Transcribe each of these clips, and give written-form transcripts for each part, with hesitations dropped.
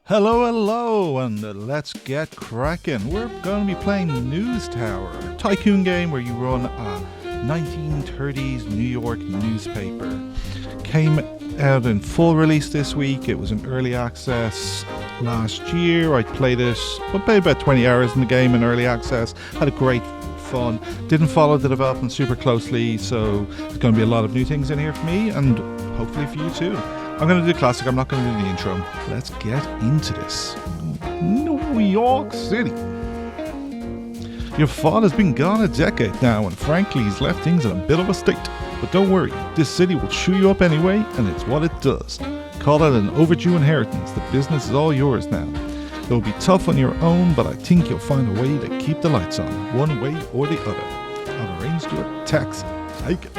Hello, hello, and let's get cracking. We're going to be playing Newstower, a tycoon game where you run a 1930s New York newspaper. Came out in full release this week. It was in early access last year. I played about 20 hours in the game in early access. Had a great fun. Didn't follow the development super closely, so there's going to be a lot of new things in here for me, and hopefully for you too. I'm going to do classic, I'm not going to do the intro. Let's get into this. New York City. Your father's been gone a decade now, and frankly he's left things in a bit of a state. But don't worry, this city will chew you up anyway, and it's what it does. Call it an overdue inheritance. The business is all yours now. It'll be tough on your own, but I think you'll find a way to keep the lights on, one way or the other. I've arranged you a taxi. Take it.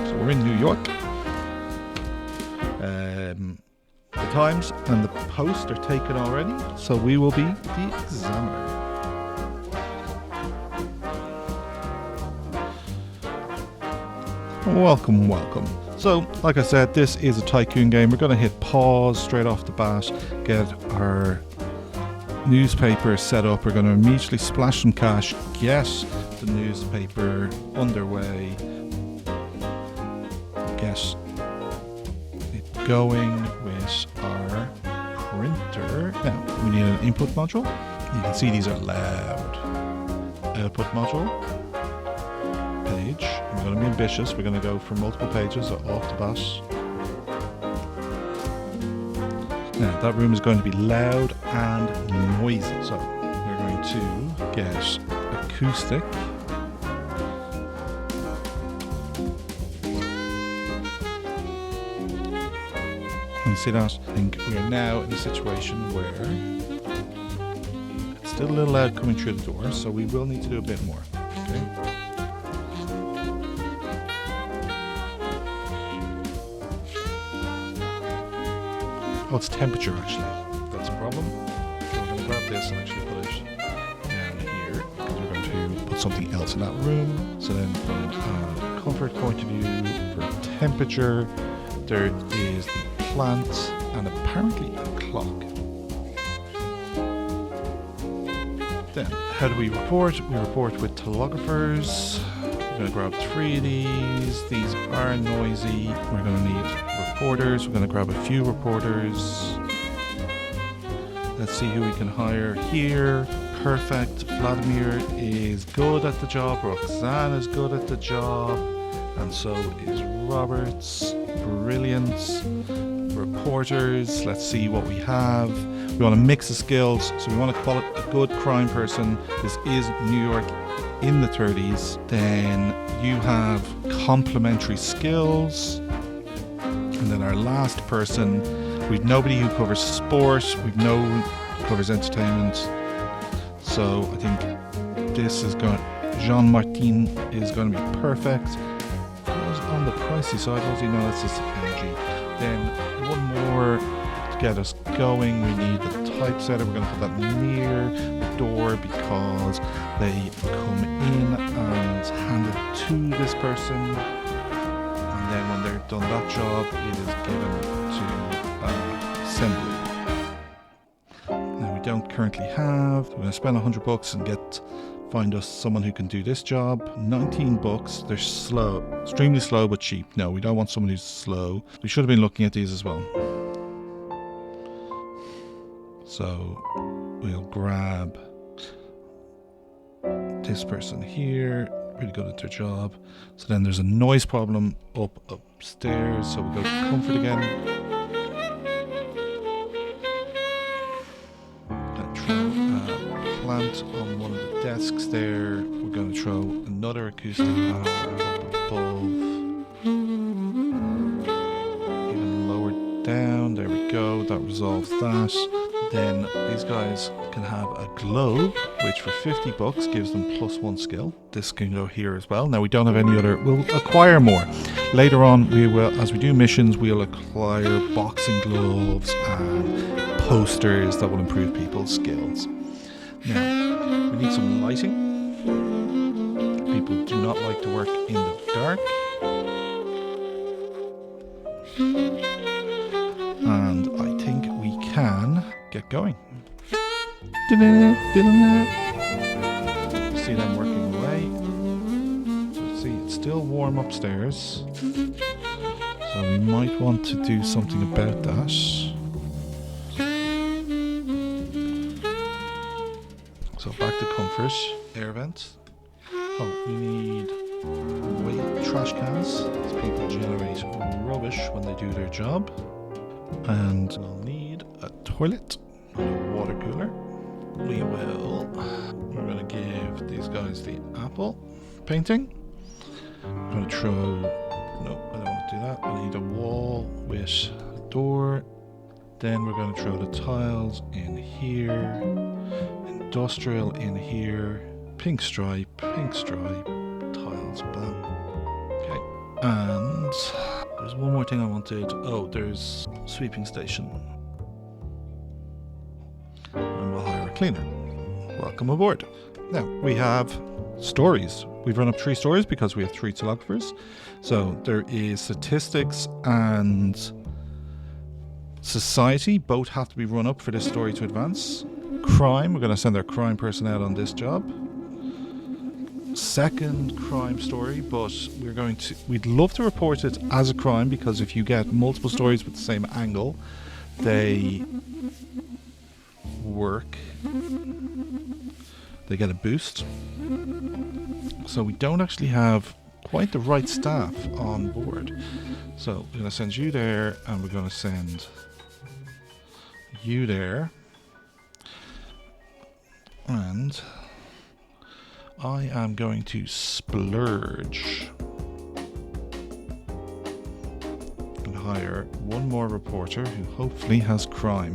So we're in New York. The Times and the Post are taken already, so we will be the Examiner. Welcome. So, like I said, this is a tycoon game. We're going to hit pause straight off the bat, get our newspaper set up. We're going to immediately splash some cash, get the newspaper underway, get it going with our printer. Now, we need an input module. You can see these are loud. Output module. Page. We're going to be ambitious. We're going to go for multiple pages off the bat. Now, that room is going to be loud and noisy. So, we're going to get acoustic. And see that? I think we are now in a situation where it's still a little loud coming through the door, so we will need to do a bit more. Okay. Oh, it's temperature actually. That's a problem. So we're going to grab this and actually put it down here, because we're going to put something else in that room. So then from a comfort point of view, for temperature, there is the plant and apparently a clock. Then, how do we report? We report with telegraphers. We're going to grab 3 of these. These are noisy. We're going to need reporters. We're going to grab a few reporters. Let's see who we can hire here. Perfect. Vladimir is good at the job. Roxanne is good at the job. And so is Roberts. Brilliant. Reporters. Let's see what we have. We want to mix the skills. So we want to call it a good crime person. This is New York in the 30s. Then you have complementary skills. And then our last person, we've nobody who covers sport. We've no who covers entertainment. So I think this is going. Jean Martin is going to be perfect. On the pricey side, was he? No, that's just energy. Then one more to get us going. We need the typesetter. We're going to put that near the door because they come in and hand it to this person, and then when they're done that job, it is given to assembly. Now we don't currently have. We're going to spend $100 and find us someone who can do this job. $19. They're slow, extremely slow but cheap. No, we don't want someone who's slow. We should have been looking at these as well. So we'll grab this person here. Really good at their job. So then there's a noise problem upstairs. So we go to comfort again. Plant on one of the desks there. We're going to throw another acoustic above, even lower down. There we go. That resolves that. Then these guys can have a globe, which for $50 gives them +1 skill. This can go here as well. Now we don't have any other. We'll acquire more later on. We will, as we do missions, we'll acquire boxing gloves and posters that will improve people's skills. Now, we need some lighting. People do not like to work in the dark. And I think we can get going. See them working away. So see, it's still warm upstairs. So we might want to do something about that. So back to comfort. Air vent. Oh, we need trash cans. These people generate rubbish when they do their job. And we'll need a toilet and a water cooler. We're going to give these guys the apple painting. I'm going to throw, no, I don't want to do that. I need a wall with a door. Then we're going to throw the tiles in here. Industrial in here. Pink stripe, tiles, bam. Okay, and there's one more thing I wanted. Oh, there's sweeping station. And we'll hire a cleaner. Welcome aboard. Now, we have stories. We've run up 3 stories because we have 3 telegraphers. So there is statistics and society. Both have to be run up for this story to advance. Crime, we're going to send our crime person out on this job. Second crime story, but we'd love to report it as a crime, because if you get multiple stories with the same angle, they work, they get a boost. So we don't actually have quite the right staff on board. So we're going to send you there, and we're going to send you there, and I am going to splurge and hire one more reporter who hopefully has crime.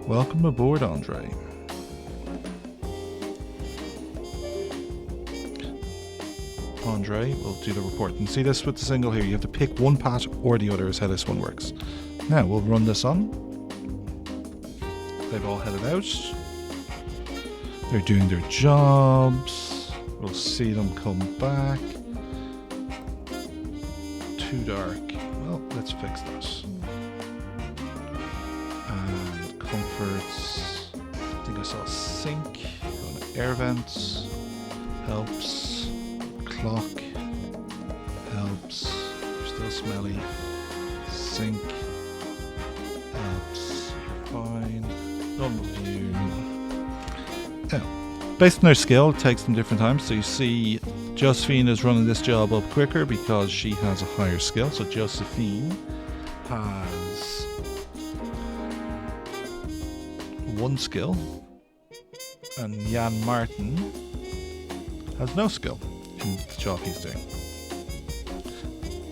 Welcome aboard, Andre. Andre will do the report. And see this with the single here, you have to pick one path or the other is how this one works. Now we'll run this on. They've all headed out. They're doing their jobs. We'll see them come back. Too dark. Well, let's fix this. And comforts. I think I saw a sink. Air vents. Helps. Clock. Helps. You're still smelly. Sink. Helps. You're fine. None of you. Now, based on their skill, it takes them different times. So you see Josephine is running this job up quicker because she has a higher skill. So Josephine has 1 skill, and Jan Martin has no skill in the job he's doing.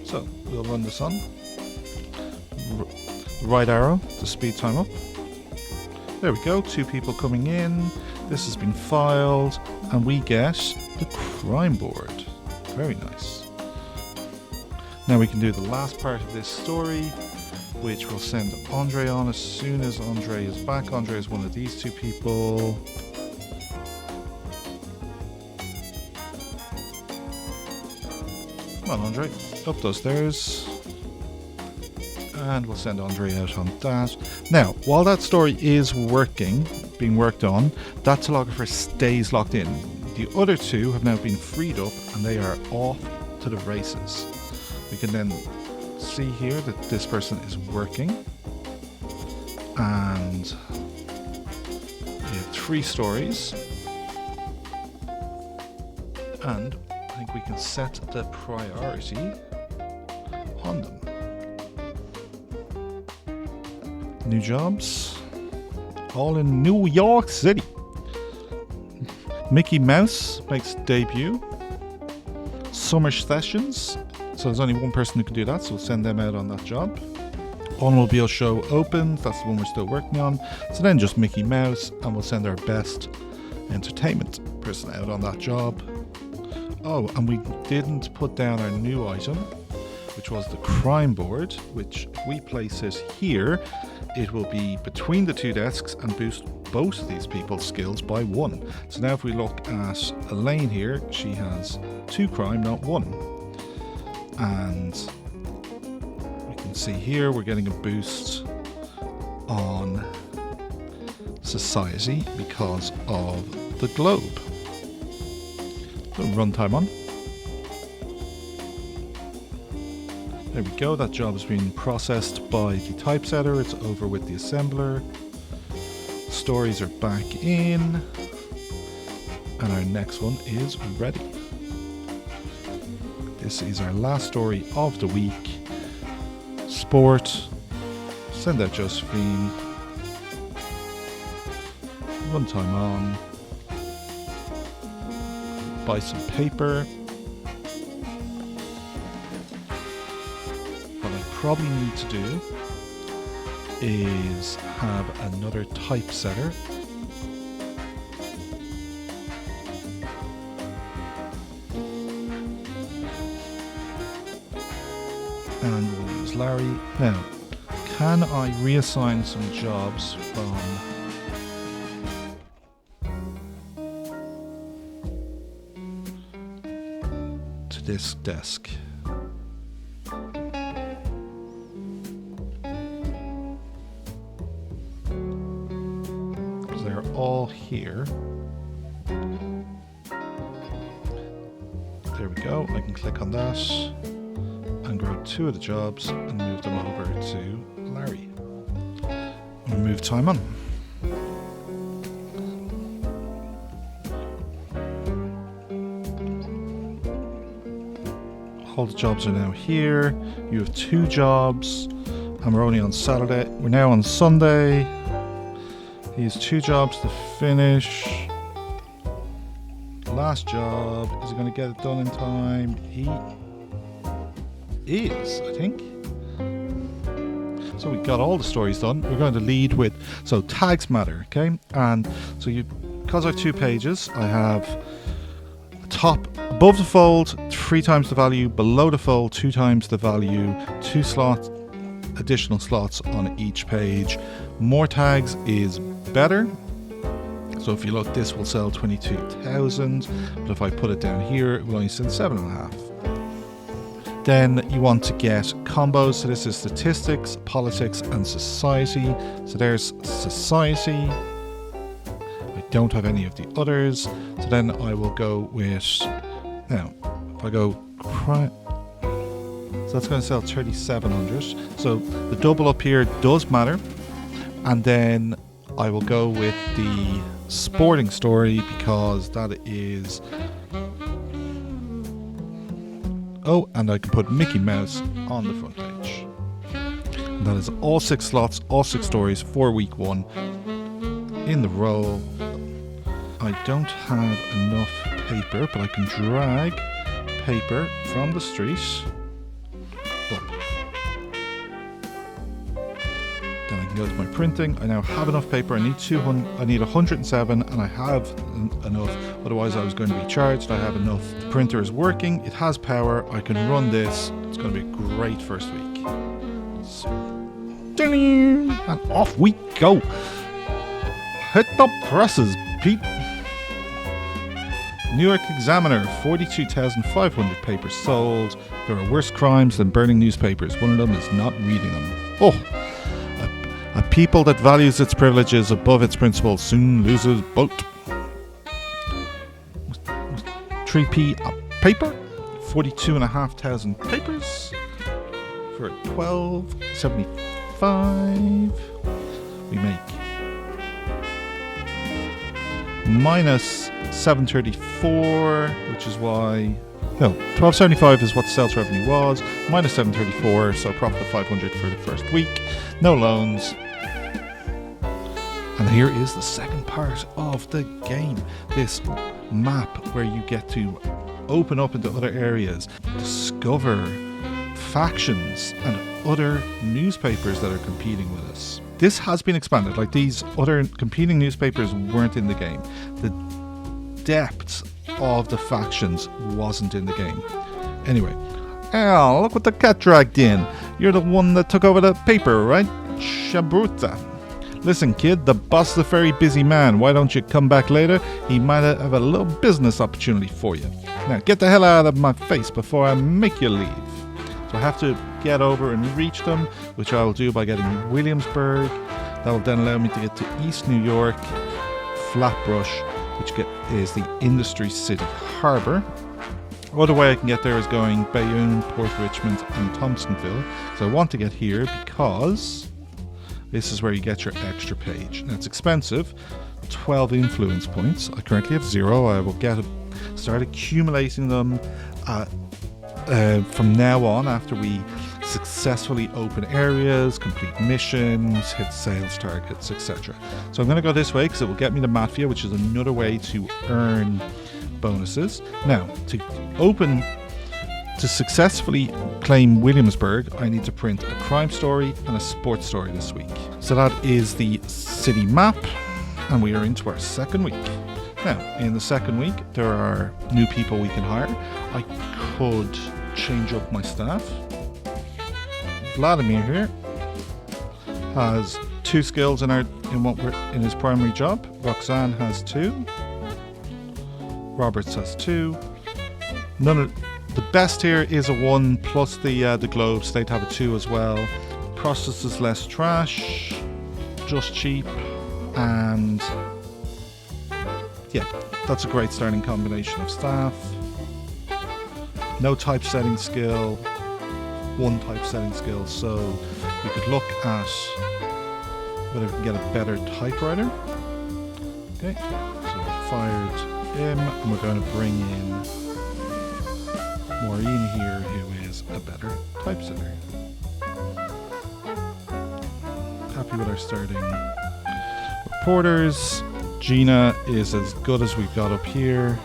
So we'll run this on. Right arrow to speed time up. There we go, 2 people coming in. This has been filed, and we get the crime board. Very nice. Now we can do the last part of this story, which we'll send Andre on as soon as Andre is back. Andre is one of these 2 people. Come on, Andre. Up those stairs. And we'll send Andre out on that. Now, while that story is being worked on, that telegrapher stays locked in. The other 2 have now been freed up, and they are off to the races. We can then see here that this person is working, and we have 3 stories, and I think we can set the priority on them. New jobs, all in New York City. Mickey Mouse makes debut. Summer sessions. So there's only one person who can do that, so we'll send them out on that job. Automobile show opens. That's the one we're still working on. So then just Mickey Mouse, and we'll send our best entertainment person out on that job. Oh, and we didn't put down our new item, which was the crime board, which if we place it here, it will be between the 2 desks and boost both of these people's skills by 1. So now if we look at Elaine here, she has 2 crime, not 1. And we can see here we're getting a boost on society because of the globe. So runtime on. There we go, that job has been processed by the typesetter. It's over with the assembler. Stories are back in. And our next one is ready. This is our last story of the week. Sport. Send out Josephine. Runtime on. Buy some paper. What I probably need to do is have another typesetter. And we'll use Larry. Now, can I reassign some jobs from to this desk? Because they're all here. There we go. I can click on that and grab 2 of the jobs and move them over to Larry. And move time on. All the jobs are now here. You have 2 jobs, and we're only on Saturday. We're now on Sunday. He has 2 jobs to finish. Last job. Is he going to get it done in time? He is, I think. So we got all the stories done. We're going to lead with, so tags matter, okay? And so because I have 2 pages, I have top, above the fold, 3 times the value, below the fold, 2 times the value, 2 slots, additional slots on each page. More tags is better. So if you look, this will sell 22,000, but if I put it down here, it will only sell 7.5. Then you want to get combos. So this is statistics, politics, and society. So there's society. I don't have any of the others. So then I will go with, now, if I go, so that's going to sell 3,700. So the double up here does matter. And then I will go with the sporting story because that is, oh, and I can put Mickey Mouse on the front page. And that is all 6 slots, all 6 stories for week 1 in the row. I don't have enough paper, but I can drag paper from the street up. Then I can go to my printing. I now have enough paper. I need 200. I need 107, and I have enough. Otherwise, I was going to be charged. I have enough. The printer is working. It has power. I can run this. It's going to be a great first week. And off we go. Hit the presses, Pete. New York Examiner, 42,500 papers sold. There are worse crimes than burning newspapers. One of them is not reading them. Oh, a people that values its privileges above its principles soon loses both. 3p a paper, 42,500 papers for $12.75. We make minus 734, which is why, no, 1275 is what the sales revenue was, minus 734, so a profit of 500 for the first week, no loans. And here is the second part of the game, this map where you get to open up into other areas, discover factions and other newspapers that are competing with us. This has been expanded, like these other competing newspapers weren't in the game. The depth of the factions wasn't in the game. Anyway, oh, look what the cat dragged in. You're the one that took over the paper, right? Shabruta. Listen, kid, the boss is a very busy man. Why don't you come back later? He might have a little business opportunity for you. Now, get the hell out of my face before I make you leave. So I have to get over and reach them, which I will do by getting Williamsburg. That will then allow me to get to East New York, Flatbush, which is the Industry City Harbour. Other way I can get there is going Bayonne, Port Richmond and Thompsonville. So I want to get here because this is where you get your extra page. Now it's expensive, 12 influence points. I currently have 0. I will start accumulating them from now on after we successfully open areas, complete missions, hit sales targets, etc. So I'm going to go this way because it will get me the mafia, which is another way to earn bonuses. Now, to successfully claim Williamsburg, I need to print a crime story and a sports story this week. So that is the city map, and we are into our second week. Now, in the second week, there are new people we can hire. I could change up my staff. Vladimir here has 2 skills in his primary job. Roxanne has 2. Roberts has 2. The best here is a 1 plus the globes. They'd have a 2 as well. Processes less trash, just cheap, and yeah, that's a great starting combination of staff. No typesetting skill, 1 typesetting skill. So we could look at whether we can get a better typewriter. Okay, so we fired him, and we're going to bring in Maureen here, who is a better typesetter. Happy with our starting reporters. Gina is as good as we've got up here.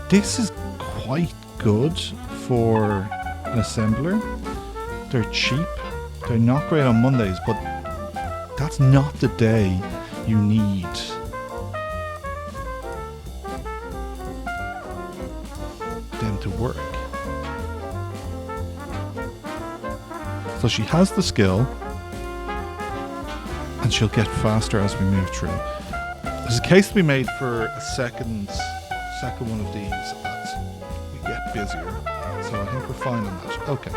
This is quite good for an assembler. They're cheap. They're not great on Mondays, but that's not the day you need them to work. So she has the skill, and she'll get faster as we move through. There's a case to be made for a second one of these as we get busier. So I think we're fine on that. Okay.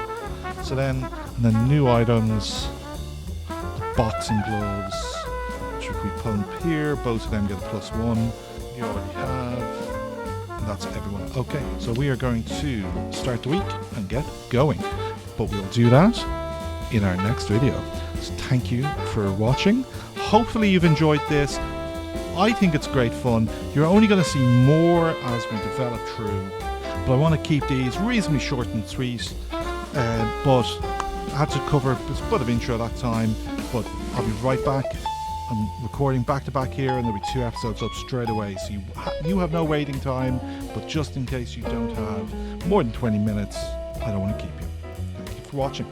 So then new items, the boxing gloves, which if we pump here, both of them get a +1. You already have. And that's everyone. Okay, so we are going to start the week and get going. But we'll do that in our next video. So thank you for watching. Hopefully you've enjoyed this. I think it's great fun. You're only going to see more as we develop through. But I want to keep these reasonably short and sweet. But I had to cover a bit of intro that time. But I'll be right back. I'm recording back to back here, and there'll be 2 episodes up straight away. So you have no waiting time. But just in case you don't have more than 20 minutes, I don't want to keep you. Thank you for watching.